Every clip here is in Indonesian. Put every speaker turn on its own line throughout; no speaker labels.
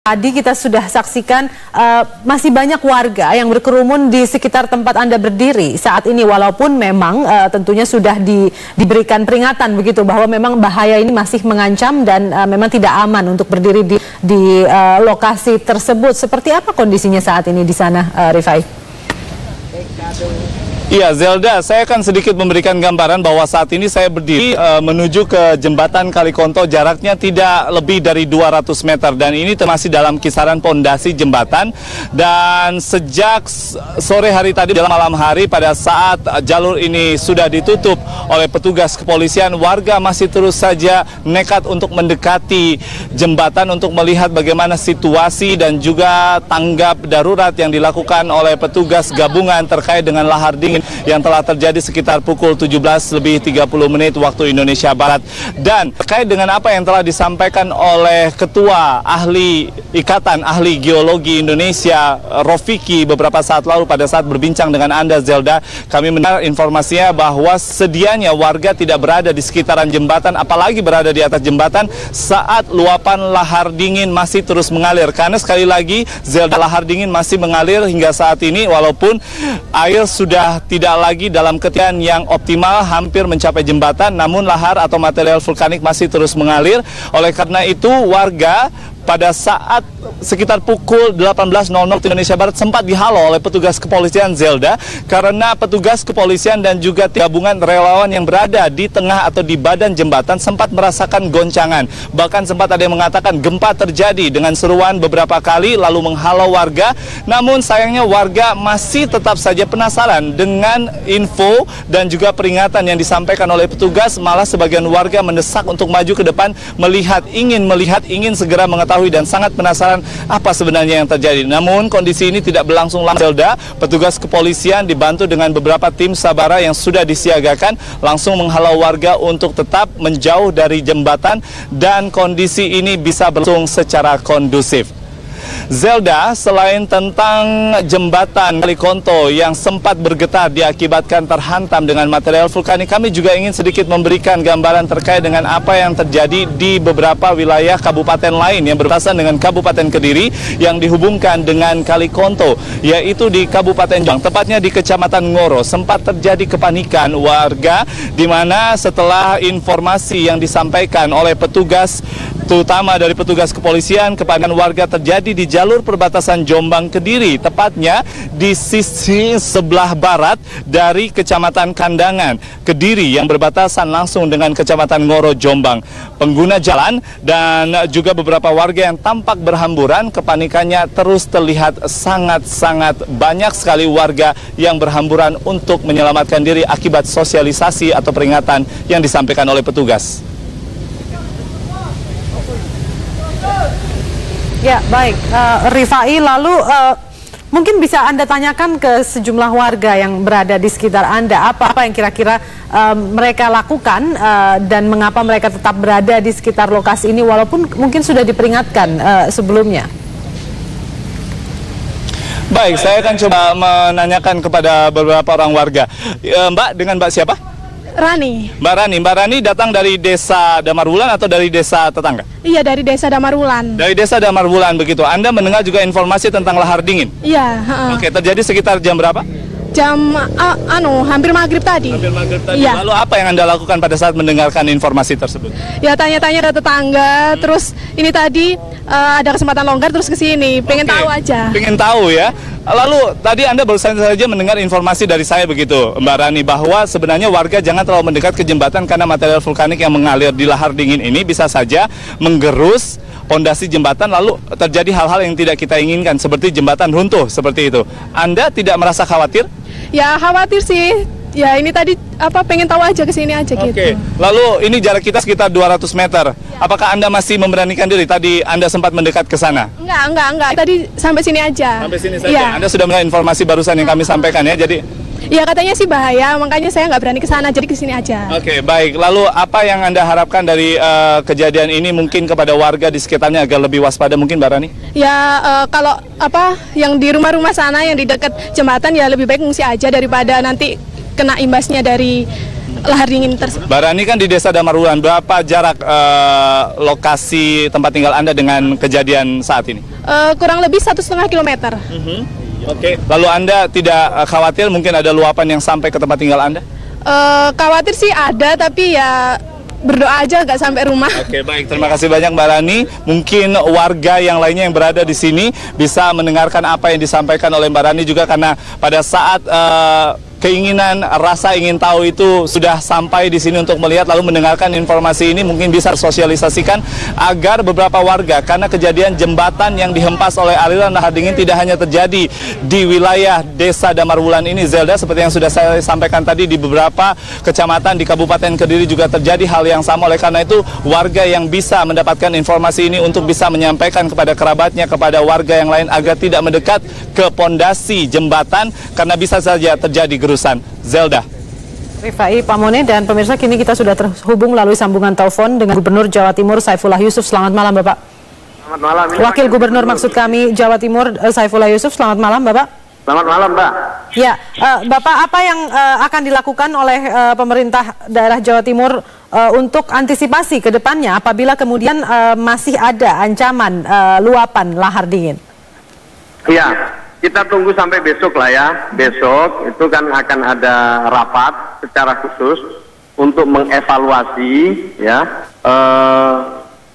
Tadi kita sudah saksikan masih banyak warga yang berkerumun di sekitar tempat Anda berdiri saat ini, walaupun memang tentunya sudah diberikan peringatan begitu bahwa memang bahaya ini masih mengancam dan memang tidak aman untuk berdiri di lokasi tersebut. Seperti apa kondisinya saat ini di sana, Rifai?
Iya, Zelda, saya akan sedikit memberikan gambaran bahwa saat ini saya berdiri menuju ke jembatan Kalikonto, jaraknya tidak lebih dari 200 meter dan ini masih dalam kisaran pondasi jembatan. Dan sejak sore hari tadi dalam malam hari pada saat jalur ini sudah ditutup oleh petugas kepolisian, warga masih terus saja nekat untuk mendekati jembatan untuk melihat bagaimana situasi dan juga tanggap darurat yang dilakukan oleh petugas gabungan terkait dengan lahar dingin yang telah terjadi sekitar pukul 17:30 waktu Indonesia Barat. Dan terkait dengan apa yang telah disampaikan oleh Ketua Ikatan Ahli Geologi Indonesia, Rofiki, beberapa saat lalu pada saat berbincang dengan Anda, Zelda, kami mendengar informasinya bahwa sedianya warga tidak berada di sekitaran jembatan, apalagi berada di atas jembatan saat luapan lahar dingin masih terus mengalir. Karena sekali lagi, Zelda, lahar dingin masih mengalir hingga saat ini, walaupun air sudah tidak lagi dalam ketinggian yang optimal, hampir mencapai jembatan, namun lahar atau material vulkanik masih terus mengalir. Oleh karena itu, warga pada saat sekitar pukul 18.00 Indonesia Barat sempat dihalau oleh petugas kepolisian, Zelda, karena petugas kepolisian dan juga gabungan relawan yang berada di tengah atau di badan jembatan sempat merasakan goncangan. Bahkan sempat ada yang mengatakan gempa terjadi dengan seruan beberapa kali lalu menghalau warga. Namun sayangnya warga masih tetap saja penasaran dengan info dan juga peringatan yang disampaikan oleh petugas. Malah sebagian warga mendesak untuk maju ke depan, ingin segera mengetahui dan sangat penasaran apa sebenarnya yang terjadi. Namun kondisi ini tidak berlangsung lama, Zelda. Petugas kepolisian dibantu dengan beberapa tim sabara yang sudah disiagakan langsung menghalau warga untuk tetap menjauh dari jembatan dan kondisi ini bisa berlangsung secara kondusif. Zelda, selain tentang jembatan Kalikonto yang sempat bergetar diakibatkan terhantam dengan material vulkanik, kami juga ingin sedikit memberikan gambaran terkait dengan apa yang terjadi di beberapa wilayah kabupaten lain yang berbatasan dengan Kabupaten Kediri yang dihubungkan dengan Kalikonto, yaitu di Kabupaten Jombang, tepatnya di Kecamatan Ngoro. Sempat terjadi kepanikan warga, di mana setelah informasi yang disampaikan oleh petugas, terutama dari petugas kepolisian, kepanikan warga terjadi di jalur perbatasan Jombang Kediri, tepatnya di sisi sebelah barat dari Kecamatan Kandangan Kediri yang berbatasan langsung dengan Kecamatan Ngoro Jombang. Pengguna jalan dan juga beberapa warga yang tampak berhamburan, kepanikannya terus terlihat. Sangat banyak sekali warga yang berhamburan untuk menyelamatkan diri akibat sosialisasi atau peringatan yang disampaikan oleh petugas.
Ya, baik, Rifai, lalu mungkin bisa Anda tanyakan ke sejumlah warga yang berada di sekitar Anda, apa yang kira-kira mereka lakukan dan mengapa mereka tetap berada di sekitar lokasi ini walaupun mungkin sudah diperingatkan sebelumnya.
Baik, saya akan coba menanyakan kepada beberapa orang warga. Mbak, dengan Mbak siapa?
Rani.
Mbak Rani datang dari desa Damarwulan atau dari desa tetangga?
Iya, dari desa Damarwulan.
Dari desa Damarwulan begitu. Anda mendengar juga informasi tentang lahar dingin?
Iya.
Oke, terjadi sekitar jam berapa?
Jam hampir maghrib tadi.
Hampir maghrib tadi.
Iya.
Lalu apa yang Anda lakukan pada saat mendengarkan informasi tersebut?
Ya, tanya-tanya ke tetangga. Terus ini tadi ada kesempatan longgar terus ke sini. Pengen tahu aja.
Pengen tahu ya. Lalu tadi Anda baru saja mendengar informasi dari saya begitu, Mbak Rani, bahwa sebenarnya warga jangan terlalu mendekat ke jembatan karena material vulkanik yang mengalir di lahar dingin ini bisa saja menggerus pondasi jembatan lalu terjadi hal-hal yang tidak kita inginkan seperti jembatan runtuh seperti itu. Anda tidak merasa khawatir?
Ya, khawatir sih. Ya, ini tadi pengen tahu aja, kesini aja gitu.
Oke, lalu ini jarak kita sekitar 200 meter. Ya. Apakah Anda masih memberanikan diri? Tadi Anda sempat mendekat ke sana?
Enggak. Tadi sampai sini aja.
Sampai sini saja?
Ya.
Anda sudah mendengar informasi barusan yang kami sampaikan ya, jadi...
Ya, katanya sih bahaya, makanya saya nggak berani ke sana, jadi ke sini aja.
Oke, baik. Lalu apa yang Anda harapkan dari kejadian ini mungkin kepada warga di sekitarnya agar lebih waspada mungkin, Mbak Rani?
Ya, kalau yang di rumah-rumah sana, yang di dekat jembatan, ya lebih baik ngungsi aja daripada nanti kena imbasnya dari lahar dingin tersebut.
Mbak Rani kan di Desa Damarwulan, berapa jarak lokasi tempat tinggal Anda dengan kejadian saat ini?
Kurang lebih 1,5 kilometer.
Oke. Lalu Anda tidak khawatir mungkin ada luapan yang sampai ke tempat tinggal Anda?
Khawatir sih ada, tapi ya berdoa aja nggak sampai rumah.
Oke, baik. Terima kasih banyak Mbak Rani. Mungkin warga yang lainnya yang berada di sini bisa mendengarkan apa yang disampaikan oleh Mbak Rani juga, karena pada saat keinginan, rasa ingin tahu itu sudah sampai di sini untuk melihat lalu mendengarkan informasi ini, mungkin bisa sosialisasikan agar beberapa warga, karena kejadian jembatan yang dihempas oleh aliran lahar dingin tidak hanya terjadi di wilayah Desa Damarwulan ini, Zelda, seperti yang sudah saya sampaikan tadi, di beberapa kecamatan di Kabupaten Kediri juga terjadi hal yang sama. Oleh karena itu, warga yang bisa mendapatkan informasi ini untuk bisa menyampaikan kepada kerabatnya, kepada warga yang lain agar tidak mendekat ke pondasi jembatan karena bisa saja terjadi gerusan. Zelda.
Rifai, Pak Mone, dan pemirsa, kini kita sudah terhubung melalui sambungan telepon dengan Gubernur Jawa Timur Saifullah Yusuf. Selamat malam, Bapak.
Selamat malam.
Wakil Gubernur maksud kami Jawa Timur Saifullah Yusuf. Selamat malam, Bapak.
Selamat malam, Mbak.
Ya, Bapak, apa yang akan dilakukan oleh pemerintah daerah Jawa Timur untuk antisipasi ke depannya apabila kemudian masih ada ancaman luapan lahar dingin?
Iya. Kita tunggu sampai besok lah ya. Besok itu kan akan ada rapat secara khusus untuk mengevaluasi ya,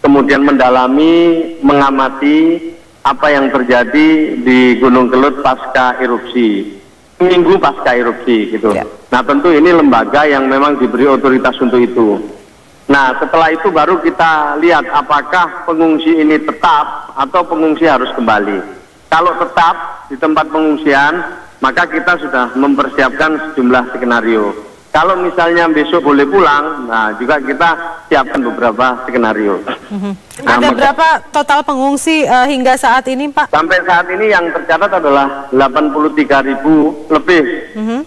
kemudian mendalami, mengamati apa yang terjadi di Gunung Kelut pasca erupsi, minggu pasca erupsi gitu. Ya. Nah, tentu ini lembaga yang memang diberi otoritas untuk itu. Nah, setelah itu baru kita lihat apakah pengungsi ini tetap atau pengungsi harus kembali. Kalau tetap di tempat pengungsian, maka kita sudah mempersiapkan sejumlah skenario. Kalau misalnya besok boleh pulang, nah juga kita siapkan beberapa skenario.
Ada berapa total pengungsi hingga saat ini, Pak?
Sampai saat ini yang tercatat adalah 83.000 lebih.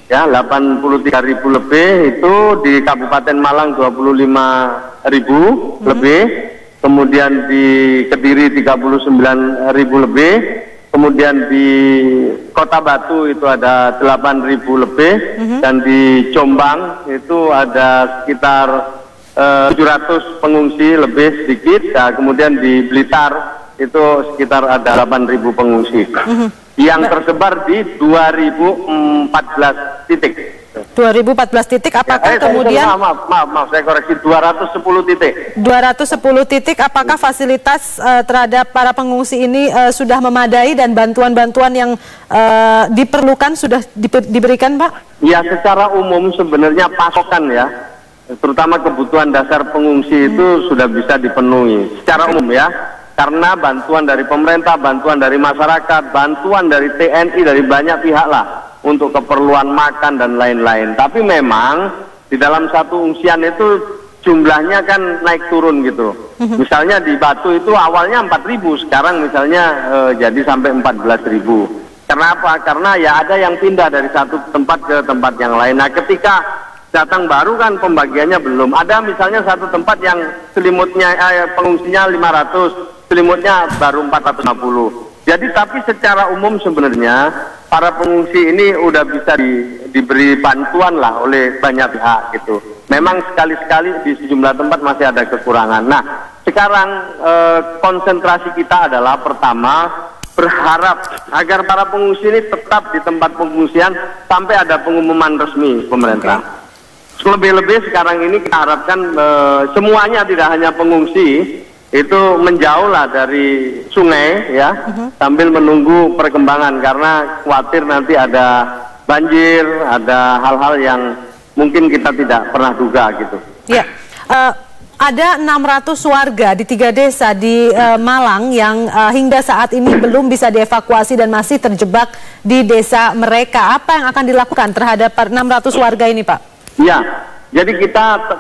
Ya, 83.000 lebih, itu di Kabupaten Malang 25.000 lebih, kemudian di Kediri 39.000 lebih. Kemudian di Kota Batu itu ada 8.000 lebih, dan di Jombang itu ada sekitar 700 pengungsi lebih sedikit. Nah, kemudian di Blitar itu sekitar ada 8.000 pengungsi yang tersebar di 2014 titik.
2014 titik, apakah kemudian...
Maaf, saya koreksi, 210 titik. 210
titik, apakah fasilitas terhadap para pengungsi ini sudah memadai dan bantuan-bantuan yang diperlukan sudah diberikan, Pak?
Ya, secara umum sebenarnya pasokan ya, terutama kebutuhan dasar pengungsi itu sudah bisa dipenuhi. Secara umum ya, karena bantuan dari pemerintah, bantuan dari masyarakat, bantuan dari TNI, dari banyak pihak lah, untuk keperluan makan dan lain-lain. Tapi memang di dalam satu ungsian itu jumlahnya kan naik turun gitu. Misalnya di Batu itu awalnya 4.000, sekarang misalnya jadi sampai 14.000. Kenapa? Karena ya ada yang pindah dari satu tempat ke tempat yang lain. Nah, ketika datang baru kan pembagiannya belum. Ada misalnya satu tempat yang selimutnya pengungsinya 500, selimutnya baru 450. Jadi tapi secara umum sebenarnya para pengungsi ini udah bisa diberi bantuan lah oleh banyak pihak gitu. Memang sekali-sekali di sejumlah tempat masih ada kekurangan. Nah, sekarang konsentrasi kita adalah pertama berharap agar para pengungsi ini tetap di tempat pengungsian sampai ada pengumuman resmi pemerintah. Lebih-lebih sekarang ini kita harapkan semuanya, tidak hanya pengungsi, itu menjauhlah dari sungai ya, sambil menunggu perkembangan, karena khawatir nanti ada banjir, ada hal-hal yang mungkin kita tidak pernah duga gitu.
Ya, ada 600 warga di 3 desa di Malang yang hingga saat ini belum bisa dievakuasi dan masih terjebak di desa mereka. Apa yang akan dilakukan terhadap 600 warga ini, Pak?
Ya. Jadi kita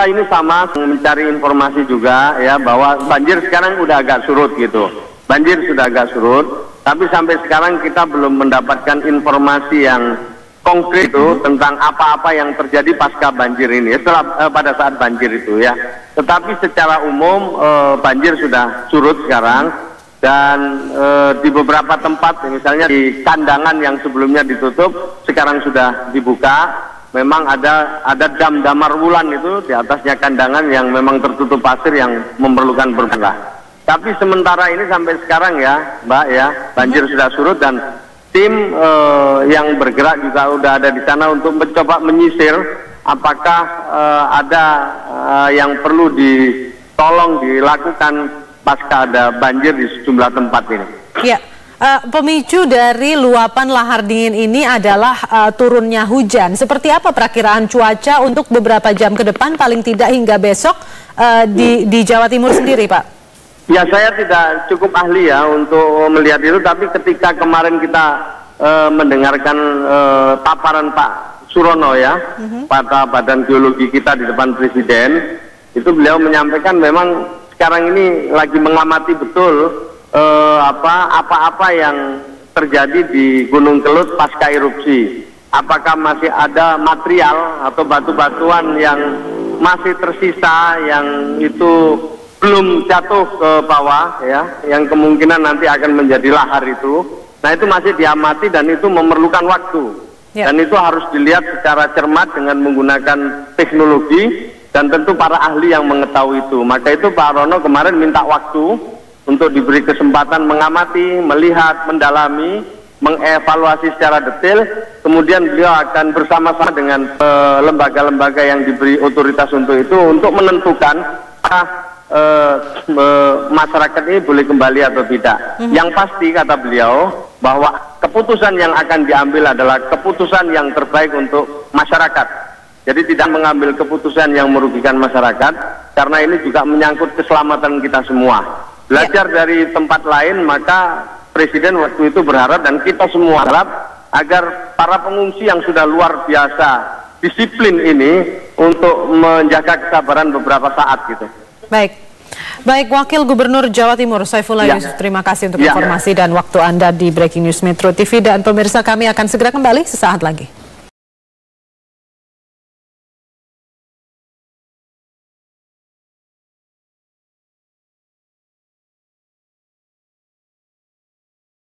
ini sama mencari informasi juga ya, bahwa banjir sekarang udah agak surut gitu. Banjir sudah agak surut, tapi sampai sekarang kita belum mendapatkan informasi yang konkret itu tentang apa-apa yang terjadi pasca banjir ini, setelah pada saat banjir itu ya. Tetapi secara umum banjir sudah surut sekarang, dan di beberapa tempat misalnya di kandangan yang sebelumnya ditutup sekarang sudah dibuka. memang ada dam Damar Wulan itu di atasnya kandangan yang memang tertutup pasir yang memerlukan berbelah. Tapi sementara ini sampai sekarang ya Mbak ya, banjir sudah surut dan tim yang bergerak juga udah ada di sana untuk mencoba menyisir apakah ada yang perlu ditolong dilakukan pasca ada banjir di sejumlah tempat ini. Ya.
Pemicu dari luapan lahar dingin ini adalah turunnya hujan. Seperti apa perakiraan cuaca untuk beberapa jam ke depan, paling tidak hingga besok di Jawa Timur sendiri, Pak?
Ya, saya tidak cukup ahli ya untuk melihat itu, tapi ketika kemarin kita mendengarkan paparan Pak Surono ya, Kepala Badan Geologi kita di depan Presiden, itu beliau menyampaikan memang sekarang ini lagi mengamati betul apa-apa yang terjadi di Gunung Kelut pasca erupsi. Apakah masih ada material atau batu-batuan yang masih tersisa yang itu belum jatuh ke bawah ya, yang kemungkinan nanti akan menjadi lahar itu. Nah, itu masih diamati dan itu memerlukan waktu. Dan itu harus dilihat secara cermat dengan menggunakan teknologi dan tentu para ahli yang mengetahui itu. Maka itu Pak Rono kemarin minta waktu untuk diberi kesempatan mengamati, melihat, mendalami, mengevaluasi secara detail, kemudian beliau akan bersama-sama dengan lembaga-lembaga yang diberi otoritas untuk itu, untuk menentukan masyarakat ini boleh kembali atau tidak. Yang pasti kata beliau, bahwa keputusan yang akan diambil adalah keputusan yang terbaik untuk masyarakat. Jadi tidak mengambil keputusan yang merugikan masyarakat, karena ini juga menyangkut keselamatan kita semua. Belajar dari tempat lain, maka Presiden waktu itu berharap dan kita semua harap agar para pengungsi yang sudah luar biasa disiplin ini untuk menjaga kesabaran beberapa saat gitu.
Baik, Wakil Gubernur Jawa Timur Saifullah Yusuf, terima kasih untuk informasi dan waktu Anda di Breaking News Metro TV, dan pemirsa kami akan segera kembali sesaat lagi.